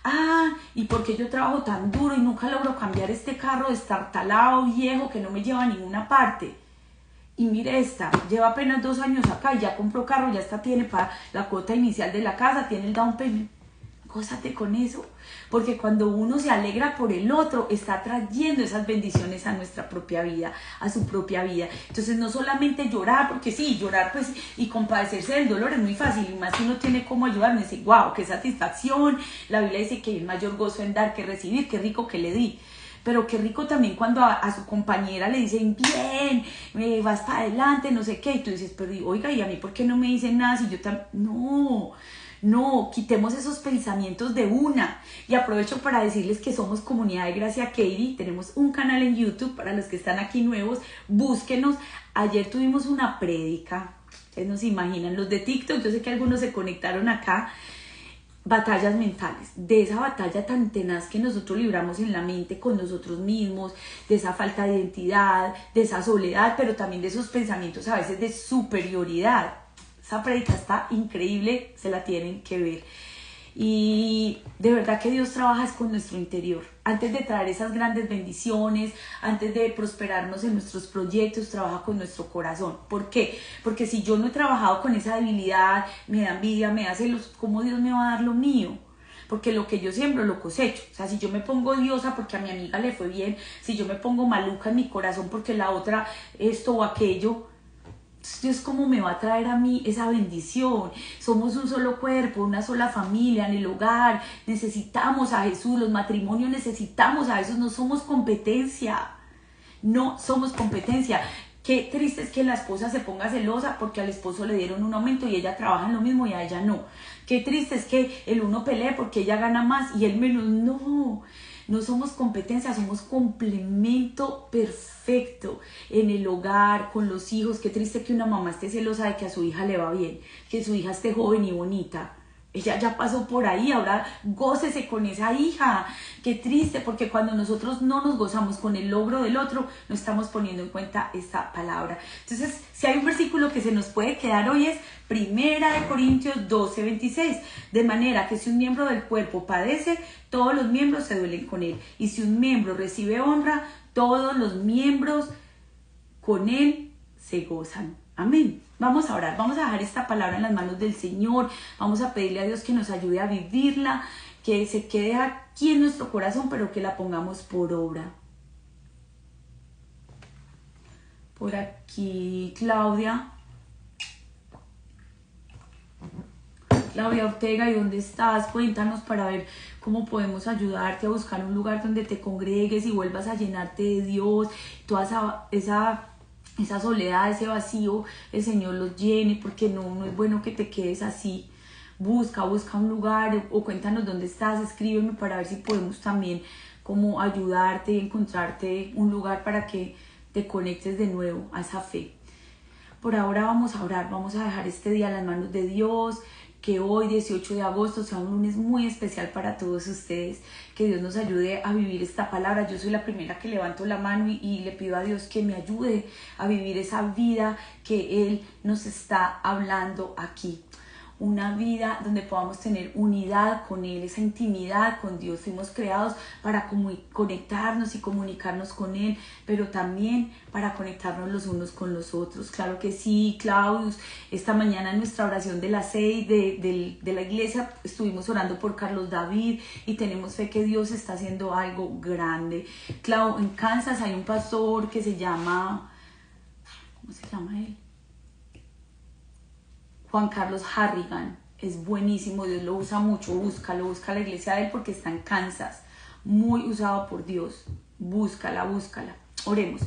Ah, ¿y por qué yo trabajo tan duro y nunca logro cambiar este carro destartalado, viejo, que no me lleva a ninguna parte? Y mire esta, lleva apenas 2 años acá y ya compró carro, ya tiene para la cuota inicial de la casa, tiene el down payment. gózate con eso, porque cuando uno se alegra por el otro, está trayendo esas bendiciones a nuestra propia vida, a su propia vida. Entonces no solamente llorar, porque sí, llorar pues y compadecerse del dolor es muy fácil, y más si uno tiene cómo ayudar, me dice, wow, qué satisfacción. La Biblia dice que hay mayor gozo en dar que recibir, qué rico que le di. Pero qué rico también cuando a su compañera le dicen, bien, vas para adelante, no sé qué, y tú dices, pero oiga, ¿y a mí por qué no me dicen nada si yo también? No, quitemos esos pensamientos de una. Y aprovecho para decirles que somos Comunidad de Gracia Katie, tenemos un canal en YouTube para los que están aquí nuevos, búsquenos. Ayer tuvimos una prédica, ustedes no se imaginan, los de TikTok, yo sé que algunos se conectaron acá, batallas mentales, de esa batalla tan tenaz que nosotros libramos en la mente con nosotros mismos, de esa falta de identidad, de esa soledad, pero también de esos pensamientos a veces de superioridad. Esa prédica está increíble, se la tienen que ver. Y de verdad que Dios trabaja es con nuestro interior. Antes de traer esas grandes bendiciones, antes de prosperarnos en nuestros proyectos, trabaja con nuestro corazón. ¿Por qué? Porque si yo no he trabajado con esa debilidad, me da envidia, me da celos, ¿cómo Dios me va a dar lo mío? Porque lo que yo siembro lo cosecho. O sea, si yo me pongo diosa porque a mi amiga le fue bien, si yo me pongo maluca en mi corazón porque la otra esto o aquello, Dios, ¿cómo me va a traer a mí esa bendición? Somos un solo cuerpo, una sola familia en el hogar. Necesitamos a Jesús, los matrimonios necesitamos a Jesús, no somos competencia. No somos competencia. Qué triste es que la esposa se ponga celosa porque al esposo le dieron un aumento y ella trabaja en lo mismo y a ella no. Qué triste es que el uno pelee porque ella gana más y él menos. No somos competencia, somos complemento perfecto en el hogar, con los hijos. Qué triste que una mamá esté celosa de que a su hija le va bien, que su hija esté joven y bonita. Ella ya pasó por ahí, ahora gócese con esa hija. Qué triste, porque cuando nosotros no nos gozamos con el logro del otro, no estamos poniendo en cuenta esta palabra. Entonces, si hay un versículo que se nos puede quedar hoy es 1 Corintios 12:26. De manera que si un miembro del cuerpo padece, todos los miembros se duelen con él. Y si un miembro recibe honra, todos los miembros con él se gozan. Amén. Vamos a orar, vamos a dejar esta palabra en las manos del Señor, vamos a pedirle a Dios que nos ayude a vivirla, que se quede aquí en nuestro corazón, pero que la pongamos por obra. Por aquí, Claudia Ortega, ¿y dónde estás? Cuéntanos para ver cómo podemos ayudarte a buscar un lugar donde te congregues y vuelvas a llenarte de Dios, toda esa soledad, ese vacío, el Señor los llene, porque no es bueno que te quedes así. Busca un lugar o cuéntanos dónde estás, escríbeme para ver si podemos también como ayudarte y encontrarte un lugar para que te conectes de nuevo a esa fe. Por ahora vamos a orar, vamos a dejar este día en las manos de Dios. Que hoy, 18 de agosto, sea un lunes muy especial para todos ustedes. Que Dios nos ayude a vivir esta palabra. Yo soy la primera que levanto la mano y le pido a Dios que me ayude a vivir esa vida que Él nos está hablando aquí. Una vida donde podamos tener unidad con Él, esa intimidad con Dios. Fuimos creados para conectarnos y comunicarnos con Él, pero también para conectarnos los unos con los otros. Claro que sí, Claudius. Esta mañana en nuestra oración de las 6 de la iglesia estuvimos orando por Carlos David y tenemos fe que Dios está haciendo algo grande. Clau, en Kansas hay un pastor que se llama... ¿Cómo se llama él? Juan Carlos Harrigan, es buenísimo, Dios lo usa mucho, busca la iglesia de él porque está en Kansas, muy usado por Dios, búscala. Oremos.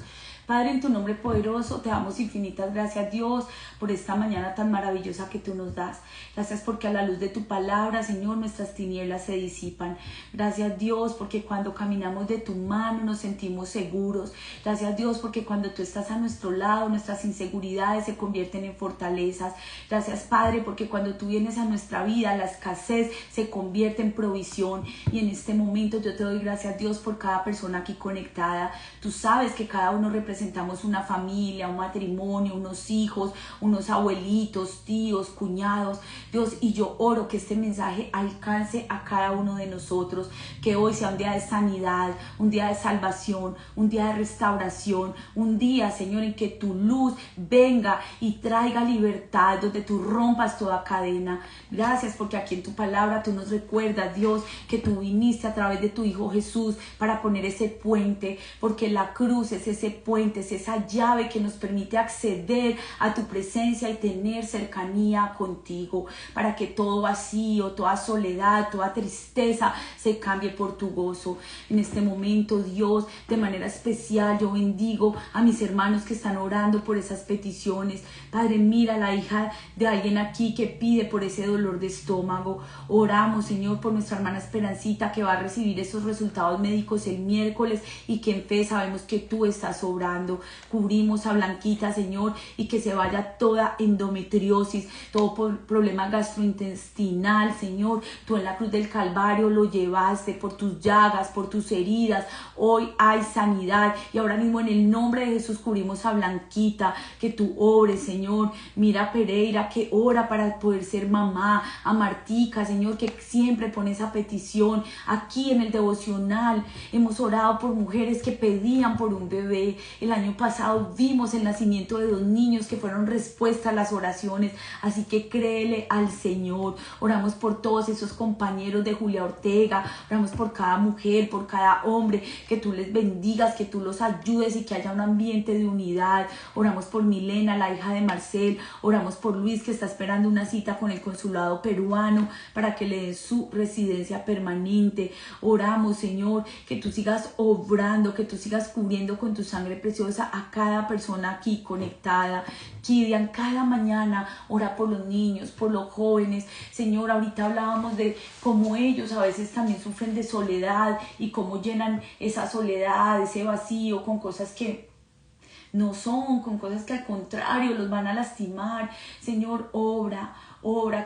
Padre, en tu nombre poderoso, te damos infinitas gracias, Dios, por esta mañana tan maravillosa que tú nos das. Gracias porque a la luz de tu palabra, Señor, nuestras tinieblas se disipan. Gracias, Dios, porque cuando caminamos de tu mano nos sentimos seguros. Gracias, Dios, porque cuando tú estás a nuestro lado, nuestras inseguridades se convierten en fortalezas. Gracias, Padre, porque cuando tú vienes a nuestra vida, la escasez se convierte en provisión. Y en este momento yo te doy gracias, Dios, por cada persona aquí conectada. Tú sabes que cada uno representa presentamos una familia, un matrimonio, unos hijos, unos abuelitos, tíos, cuñados, Dios, y yo oro que este mensaje alcance a cada uno de nosotros, que hoy sea un día de sanidad, un día de salvación, un día de restauración, un día, Señor, en que tu luz venga y traiga libertad, donde tú rompas toda cadena. Gracias porque aquí en tu palabra tú nos recuerdas, Dios, que tú viniste a través de tu Hijo Jesús para poner ese puente, porque la cruz es ese puente, es esa llave que nos permite acceder a tu presencia y tener cercanía contigo, para que todo vacío, toda soledad, toda tristeza se cambie por tu gozo. En este momento, Dios, de manera especial yo bendigo a mis hermanos que están orando por esas peticiones. Padre, mira la hija de alguien aquí que pide por ese dolor de estómago. Oramos, Señor, por nuestra hermana Esperancita, que va a recibir esos resultados médicos el miércoles y que en fe sabemos que tú estás obrando. Cubrimos a Blanquita, Señor, y que se vaya toda endometriosis, todo problema gastrointestinal, Señor. Tú en la cruz del Calvario lo llevaste por tus llagas, por tus heridas. Hoy hay sanidad y ahora mismo en el nombre de Jesús cubrimos a Blanquita, que tú obres, Señor. Mira a Pereira, que ora para poder ser mamá, a Martica, Señor, que siempre pone esa petición. Aquí en el devocional hemos orado por mujeres que pedían por un bebé. El año pasado vimos el nacimiento de 2 niños que fueron respuesta a las oraciones, así que créele al Señor. Oramos por todos esos compañeros de Julia Ortega, oramos por cada mujer, por cada hombre, que tú les bendigas, que tú los ayudes y que haya un ambiente de unidad. Oramos por Milena, la hija de Marcel, oramos por Luis, que está esperando una cita con el consulado peruano para que le den su residencia permanente. Oramos, Señor, que tú sigas obrando, que tú sigas cubriendo con tu sangre preciosa a cada persona aquí conectada. Kidian, cada mañana ora por los niños, por los jóvenes. Señor, ahorita hablábamos de cómo ellos a veces también sufren de soledad y cómo llenan esa soledad, ese vacío con cosas que no son, con cosas que al contrario los van a lastimar. Señor, obra,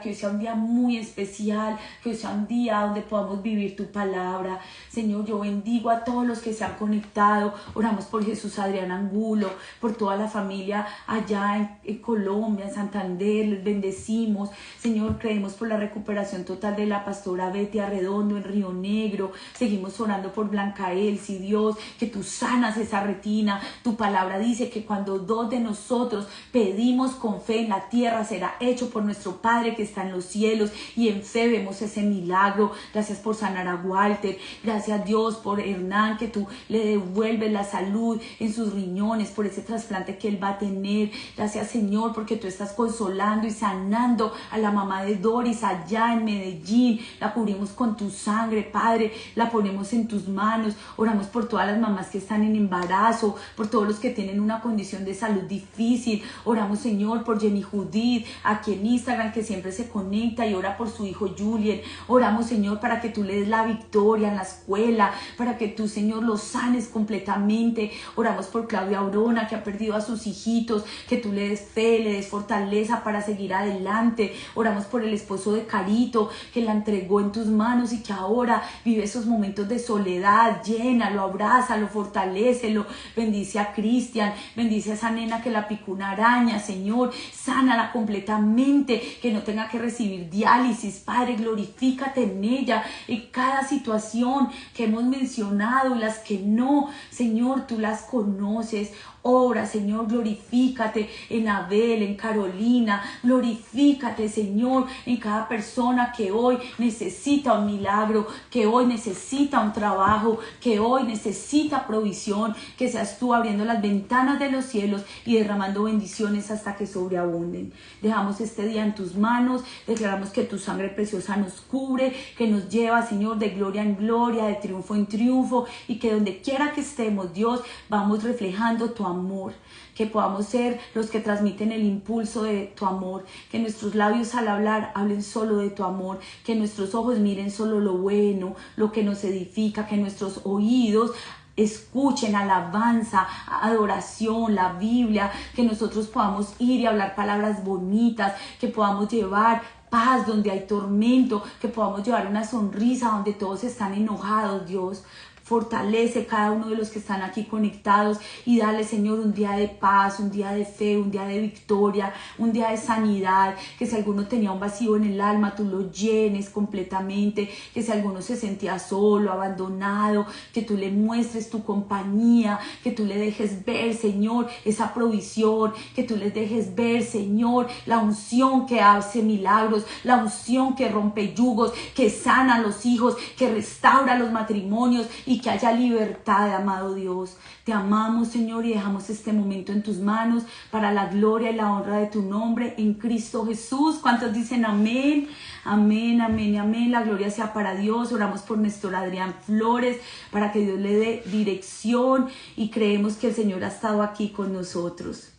que hoy sea un día muy especial, que hoy sea un día donde podamos vivir tu palabra. Señor, yo bendigo a todos los que se han conectado. Oramos por Jesús Adrián Angulo, por toda la familia allá en Colombia, en Santander, les bendecimos. Señor, creemos por la recuperación total de la pastora Betty Arredondo en Río Negro. Seguimos orando por Blanca Elsie, Dios, que tú sanas esa retina. Tu palabra dice que cuando 2 de nosotros pedimos con fe en la tierra, será hecho por nuestro Padre que está en los cielos, y en fe vemos ese milagro. Gracias por sanar a Walter, gracias Dios por Hernán, que tú le devuelves la salud en sus riñones por ese trasplante que él va a tener. Gracias, Señor, porque tú estás consolando y sanando a la mamá de Doris allá en Medellín. La cubrimos con tu sangre, Padre, la ponemos en tus manos. Oramos por todas las mamás que están en embarazo, por todos los que tienen una condición de salud difícil. Oramos, Señor, por Jenny Judith aquí en Instagram, que siempre se conecta y ora por su hijo Julien. Oramos, Señor, para que tú le des la victoria en la escuela, para que tú, Señor, lo sanes completamente. Oramos por Claudia Aurona, que ha perdido a sus hijitos, que tú le des fe, le des fortaleza para seguir adelante. Oramos por el esposo de Carito, que la entregó en tus manos y que ahora vive esos momentos de soledad. Llénalo, abrázalo, fortalécelo. Bendice a Cristian, bendice a esa nena que la picó una araña, Señor, sánala completamente, que no tenga que recibir diálisis. Padre, glorifícate en ella, en cada situación que hemos mencionado y las que no, Señor, tú las conoces. Obra, Señor, glorifícate en Abel, en Carolina, glorifícate, Señor, en cada persona que hoy necesita un milagro, que hoy necesita un trabajo, que hoy necesita provisión, que seas tú abriendo las ventanas de los cielos y derramando bendiciones hasta que sobreabunden. Dejamos este día en tus manos, declaramos que tu sangre preciosa nos cubre, que nos lleva, Señor, de gloria en gloria, de triunfo en triunfo, y que donde quiera que estemos, Dios, vamos reflejando tu amor, que podamos ser los que transmiten el impulso de tu amor, que nuestros labios al hablar hablen solo de tu amor, que nuestros ojos miren solo lo bueno, lo que nos edifica, que nuestros oídos escuchen alabanza, adoración, la Biblia, que nosotros podamos ir y hablar palabras bonitas, que podamos llevar paz donde hay tormento, que podamos llevar una sonrisa donde todos están enojados, Dios. Fortalece cada uno de los que están aquí conectados y dale, Señor, un día de paz, un día de fe, un día de victoria, un día de sanidad. Que si alguno tenía un vacío en el alma, tú lo llenes completamente. Que si alguno se sentía solo, abandonado, que tú le muestres tu compañía, que tú le dejes ver, Señor, esa provisión, que tú les dejes ver, Señor, la unción que hace milagros, la unción que rompe yugos, que sana a los hijos, que restaura los matrimonios y que haya libertad, amado Dios. Te amamos, Señor, y dejamos este momento en tus manos para la gloria y la honra de tu nombre en Cristo Jesús. ¿Cuántos dicen amén? Amén, amén, amén. La gloria sea para Dios. Oramos por Néstor Adrián Flores para que Dios le dé dirección y creemos que el Señor ha estado aquí con nosotros.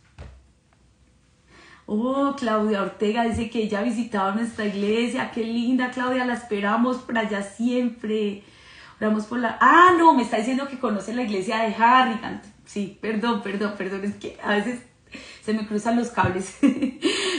Oh, Claudia Ortega dice que ella ha visitado nuestra iglesia. Qué linda, Claudia, la esperamos por allá siempre. Oramos por la... Ah, no, me está diciendo que conoce la iglesia de Harrigan. Sí, perdón, es que a veces se me cruzan los cables.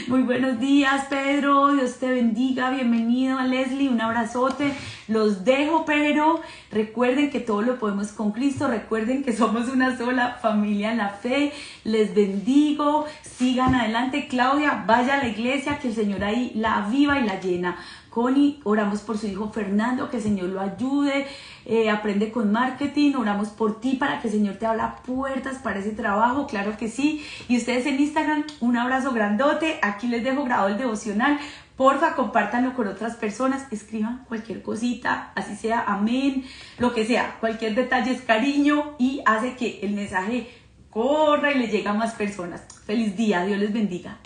Muy buenos días, Pedro, Dios te bendiga, bienvenido a Leslie, un abrazote. Los dejo, pero recuerden que todo lo podemos con Cristo, recuerden que somos una sola familia en la fe. Les bendigo, sigan adelante. Claudia, vaya a la iglesia, que el Señor ahí la aviva y la llena. Connie, oramos por su hijo Fernando, que el Señor lo ayude, aprende con marketing, oramos por ti para que el Señor te abra puertas para ese trabajo, claro que sí. Y ustedes en Instagram, un abrazo grandote, aquí les dejo grabado el devocional, porfa, compártanlo con otras personas, escriban cualquier cosita, así sea amén, lo que sea, cualquier detalle es cariño y hace que el mensaje corra y le llegue a más personas. Feliz día, Dios les bendiga.